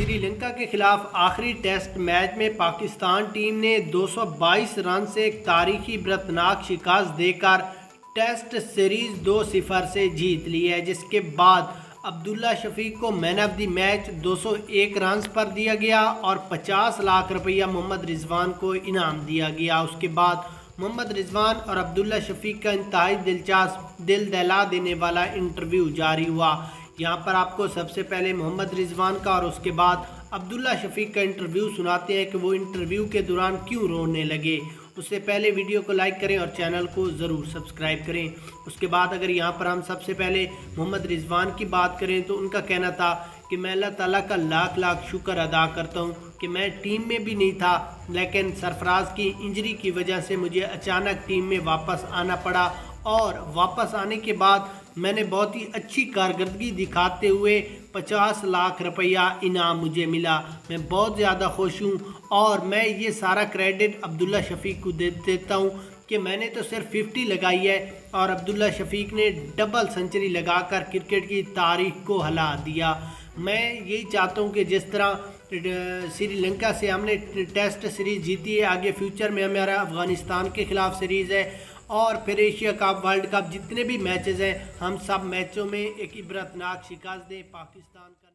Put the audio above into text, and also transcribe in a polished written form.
سری لنکا کے خلاف آخری ٹیسٹ میچ میں پاکستان ٹیم نے 222 رن سے ایک تاریخی عبرتناک شکست دے کر ٹیسٹ سیریز 2-0 سے جیت لی ہے، جس کے بعد عبداللہ شفیق کو مین آف دی میچ 201 رنز پر دیا گیا اور 50 لاکھ روپیہ محمد رضوان کو انعام دیا گیا۔ اس کے بعد محمد رضوان اور عبداللہ شفیق کا انتہائی دلچسپ دل دہلا دینے والا انٹرویو جاری ہوا۔ یہاں پر آپ کو سب سے پہلے محمد رضوان کا اور اس کے بعد عبداللہ شفیق کا انٹرویو سناتے ہیں کہ وہ انٹرویو کے دوران کیوں رونے لگے۔ اس سے پہلے ویڈیو کو لائک کریں اور چینل کو ضرور سبسکرائب کریں۔ اس کے بعد اگر یہاں پر ہم سب سے پہلے محمد رضوان کی بات کریں تو ان کا کہنا تھا کہ میں اللہ تعالیٰ کا لاکھ لاکھ شکر ادا کرتا ہوں کہ میں ٹیم میں بھی نہیں تھا، لیکن سرفراز کی انجری کی وجہ سے مجھے اچانک ٹیم میں واپس آنا پڑا اور واپس آنے کے بعد میں نے بہت ہی اچھی کارکردگی دکھاتے ہوئے 50 لاکھ روپیہ انعام مجھے ملا۔ میں بہت زیادہ خوش ہوں اور میں یہ سارا کریڈٹ عبداللہ شفیق کو دیتا ہوں کہ میں نے تو صرف 50 لگائی ہے اور عبداللہ شفیق نے ڈبل سنچری لگا کر کرکٹ کی تاریخ کو ہلا دیا۔ میں یہی چاہتا ہوں کہ جس طرح سری لنکا سے ہم نے ٹیسٹ سیریز جیتی ہے، آگے فیوچر میں ہمارا افغانستان کے خلاف سیریز ہے اور پھر ایشیا کپ، ورلڈ کپ، جتنے بھی میچز ہیں ہم سب میچوں میں ایک عبرتناک شکست دیں۔ پاکستان کا